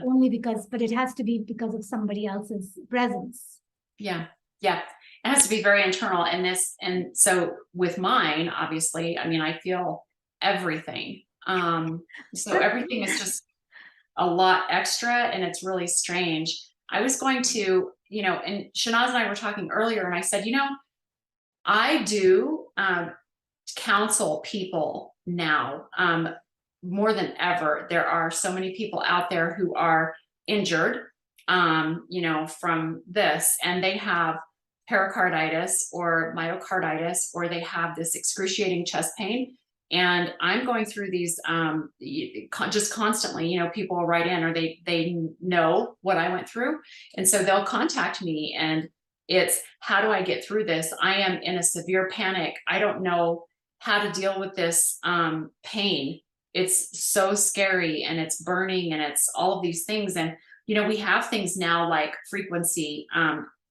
only but it has to be because of somebody else's presence. Yeah. It has to be very internal. And so with mine, obviously, I mean, I feel everything. So everything is just a lot extra, and it's really strange. I was going to, and Shanaz and I were talking earlier, and I said, I do counsel people now more than ever. There are so many people out there who are injured, from this, and they have pericarditis or myocarditis, or they have this excruciating chest pain. And I'm going through these just constantly, people will write in, or they know what I went through. And so they'll contact me, and it's, how do I get through this? I am in a severe panic. I don't know how to deal with this pain. It's so scary, and it's burning, and it's all of these things. And, we have things now like frequency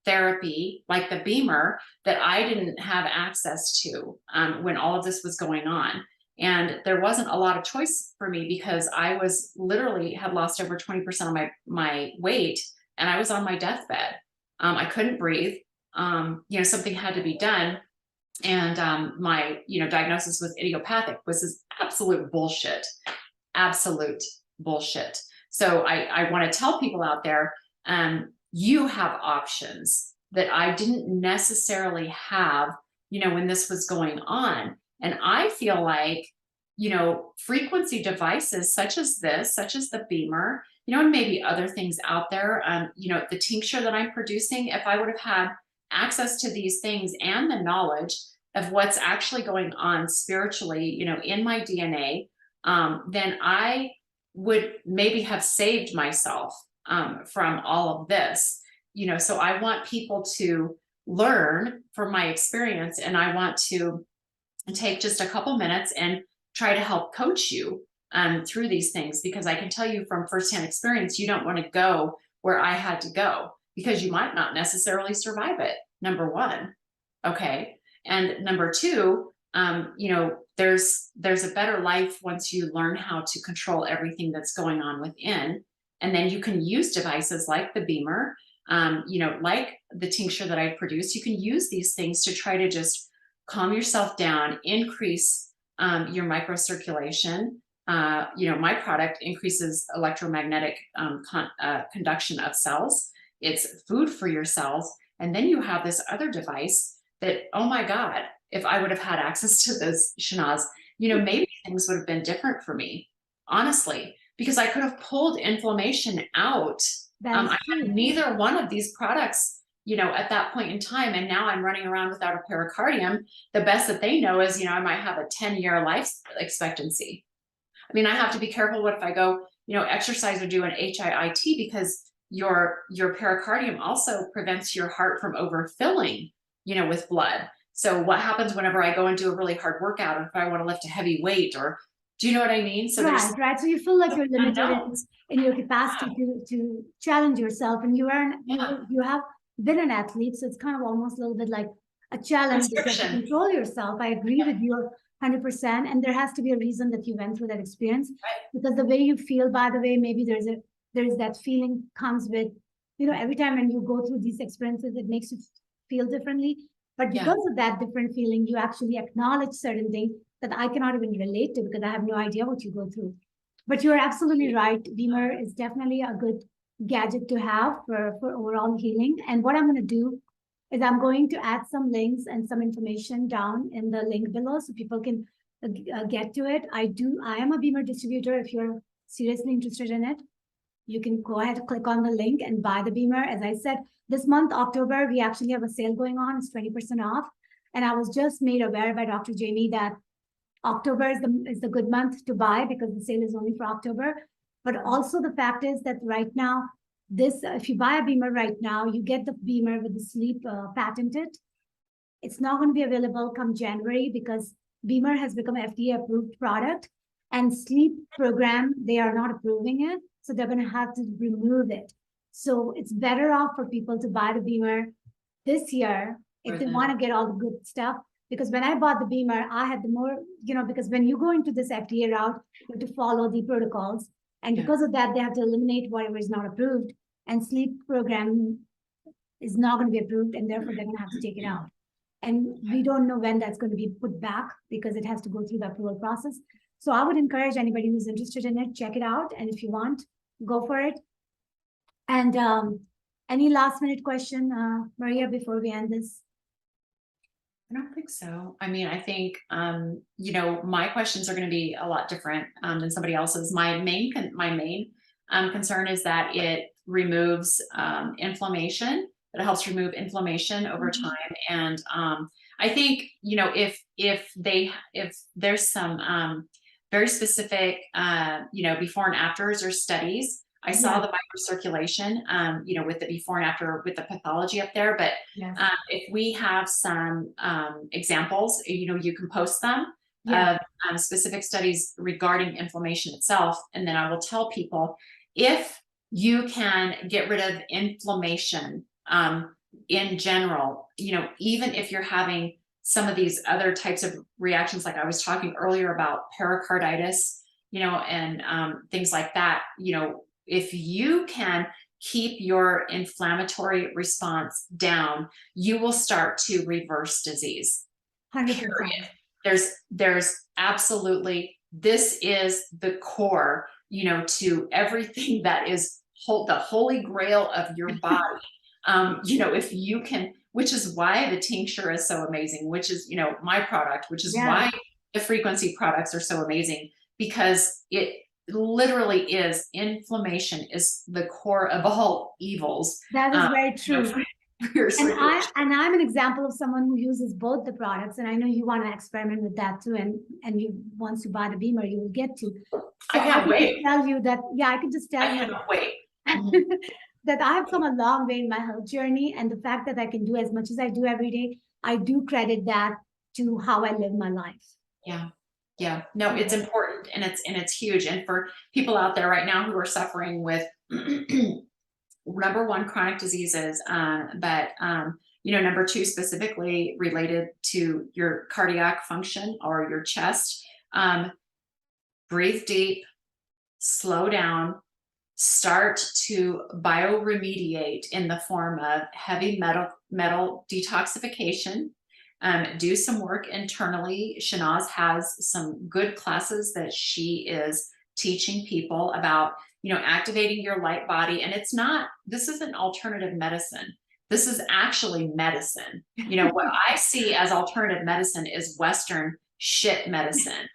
therapy, like the BEMER, that I didn't have access to when all of this was going on. And there wasn't a lot of choice for me, because I was literally had lost over 20% of my weight, and I was on my deathbed. I couldn't breathe. Something had to be done. And my, diagnosis was idiopathic, which is absolute bullshit. So I want to tell people out there, you have options that I didn't necessarily have, when this was going on. And I feel like, frequency devices such as this, such as the BEMER, and maybe other things out there, the tincture that I'm producing, if I would have had access to these things and the knowledge of what's actually going on spiritually, in my DNA, then I would maybe have saved myself from all of this. So I want people to learn from my experience, and I want to take just a couple minutes and try to help coach you through these things, because I can tell you from firsthand experience, you don't want to go where I had to go, because you might not necessarily survive it. Number one. Okay. And number two, there's a better life once you learn how to control everything that's going on within. And then you can use devices like the BEMER, like the tincture that I produce. You can use these things to try to just calm yourself down, increase your microcirculation, my product increases electromagnetic conduction of cells. It's food for your cells. And then you have this other device that, oh my God, if I would have had access to those, Shanaz, maybe things would have been different for me, honestly, because I could have pulled inflammation out. I had neither one of these products, at that point in time. And now I'm running around without a pericardium. The best that they know is, I might have a 10-year life expectancy. I mean, I have to be careful what if I go, exercise or do an HIIT, because your pericardium also prevents your heart from overfilling, with blood. So what happens whenever I go and do a really hard workout, or if I want to lift a heavy weight, or do you know what I mean? So right. So you feel like you're limited in your capacity to challenge yourself, and you have been an athlete, so it's kind of almost a little bit like a challenge to control yourself. I agree with you 100%, and there has to be a reason that you went through that experience, because the way you feel, by the way, maybe there's that feeling comes with, every time when you go through these experiences, it makes you feel differently. But because of that different feeling, you actually acknowledge certain things that I cannot even relate to, because I have no idea what you go through. But you're absolutely right. BEMER is definitely a good gadget to have for overall healing. And what I'm going to do is I'm going to add some links and some information down in the link below so people can get to it. I am a BEMER distributor. If you're seriously interested in it, you can go ahead, click on the link and buy the BEMER. As I said, this month, October, we actually have a sale going on. It's 20% off. And I was just made aware by Dr. Jamie that October is the good month to buy, because the sale is only for October. But also the fact is that right now, if you buy a BEMER right now, you get the BEMER with the sleep patented. It's not going to be available come January, because BEMER has become an FDA approved product, and sleep program, they are not approving it. So they're going to have to remove it. So it's better off for people to buy the BEMER this year if they want to get all the good stuff. Because when I bought the BEMER, I had the more, because when you go into this FDA route, you have to follow the protocols. And because of that, they have to eliminate whatever is not approved. And sleep program is not going to be approved, and therefore they're going to have to take it out. And we don't know when that's going to be put back, because it has to go through the approval process. So I would encourage anybody who's interested in it, check it out. And if you want, go for it. And any last minute question, Maria, before we end this? I don't think so. I mean, I think, my questions are going to be a lot different than somebody else's. My main concern is that it removes inflammation. It helps remove inflammation over time. And I think, if there's some very specific, before and afters or studies. I saw the microcirculation, with the before and after with the pathology up there. But if we have some examples, you can post them of specific studies regarding inflammation itself. And then I will tell people, if you can get rid of inflammation in general, even if you're having some of these other types of reactions, like I was talking earlier about pericarditis, and things like that, if you can keep your inflammatory response down, you will start to reverse disease. 100%. Period. There's absolutely, this is the core, to everything that is the holy grail of your body. If you can, which is why the tincture is so amazing, which is, my product, which is why the frequency products are so amazing, because it literally is, inflammation is the core of all evils. That is very true. And I'm an example of someone who uses both the products, and I know you want to experiment with that too. And you, once you buy the BEMER, you will get to. So I can't wait. Tell you that, I can just tell you. I can't wait. That I have come a long way in my health journey, and the fact that I can do as much as I do every day, I do credit that to how I live my life. Yeah, no, it's important, and it's huge. And for people out there right now who are suffering with number one, chronic diseases, but number two, specifically related to your cardiac function or your chest, breathe deep, slow down, start to bioremediate in the form of heavy metal detoxification, do some work internally. Shanaz has some good classes that she is teaching people about, activating your light body. And this isn't alternative medicine. This is actually medicine. What I see as alternative medicine is Western shit medicine.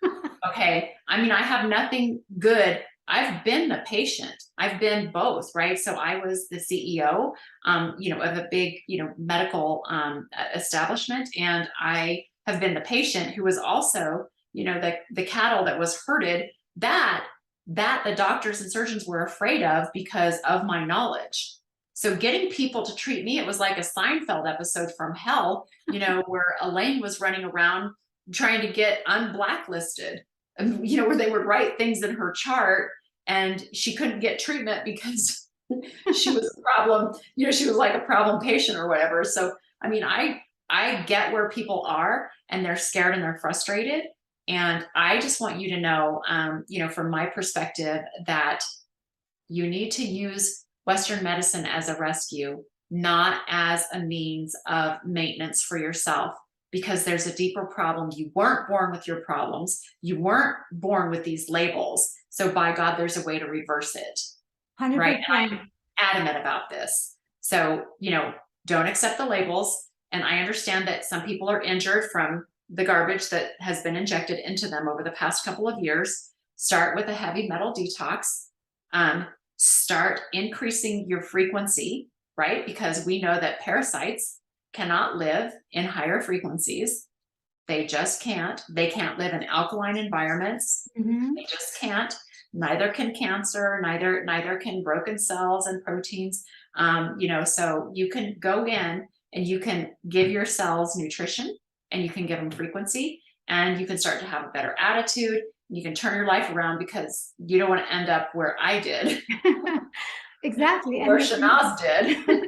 Okay. I mean, I have nothing good. I've been the patient. I've been both, right? So I was the CEO, of a big, medical establishment, and I have been the patient who was also, the cattle that was herded that the doctors and surgeons were afraid of because of my knowledge. So getting people to treat me, it was like a Seinfeld episode from hell, where Elaine was running around trying to get unblacklisted, where they would write things in her chart and she couldn't get treatment because she was a problem, she was like a problem patient or whatever. So, I mean, I get where people are and they're scared and they're frustrated. And I just want you to know, from my perspective, that you need to use Western medicine as a rescue, not as a means of maintenance for yourself, because there's a deeper problem. You weren't born with your problems. You weren't born with these labels. So by God, there's a way to reverse it. 100%. Right? And I'm adamant about this. So, don't accept the labels. And I understand that some people are injured from the garbage that has been injected into them over the past couple of years. Start with a heavy metal detox. Start increasing your frequency, right? Because we know that parasites cannot live in higher frequencies. They just can't. They can't live in alkaline environments. They just can't. Neither can cancer, neither can broken cells and proteins. So you can go in and you can give your cells nutrition, and you can give them frequency, and you can start to have a better attitude. You can turn your life around, because you don't want to end up where I did. Exactly. Where Shanaz did.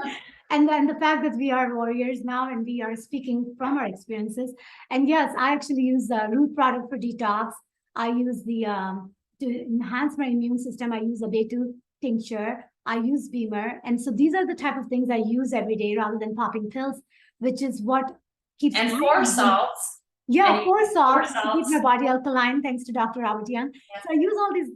And then the fact that we are warriors now and we are speaking from our experiences. And yes, I actually use the root product for detox. I use to enhance my immune system, I use a Betu tincture. I use BEMER. And so these are the type of things I use every day rather than popping pills, which is what keeps and 4 salts. Yeah, 4 salts to keep my body alkaline, thanks to Dr. Rawat Young. Yeah. So I use all these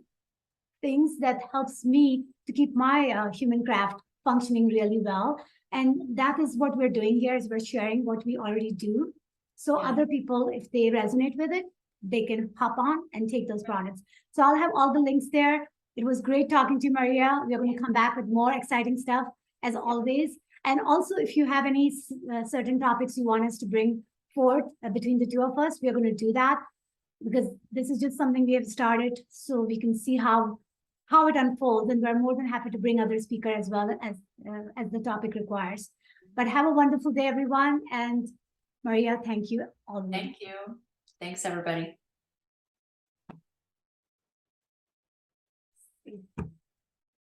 things that helps me to keep my human craft functioning really well. And that is what we're doing here, is we're sharing what we already do. So other people, if they resonate with it, they can hop on and take those products. So I'll have all the links there. It was great talking to you, Maria. We're going to come back with more exciting stuff as always. And also, if you have any certain topics you want us to bring forth between the two of us, we're going to do that, because this is just something we have started, so we can see how it unfolds, and we're more than happy to bring other speakers as well as the topic requires. But have a wonderful day, everyone. And Maria, thank you all. Thank you. Thanks, everybody.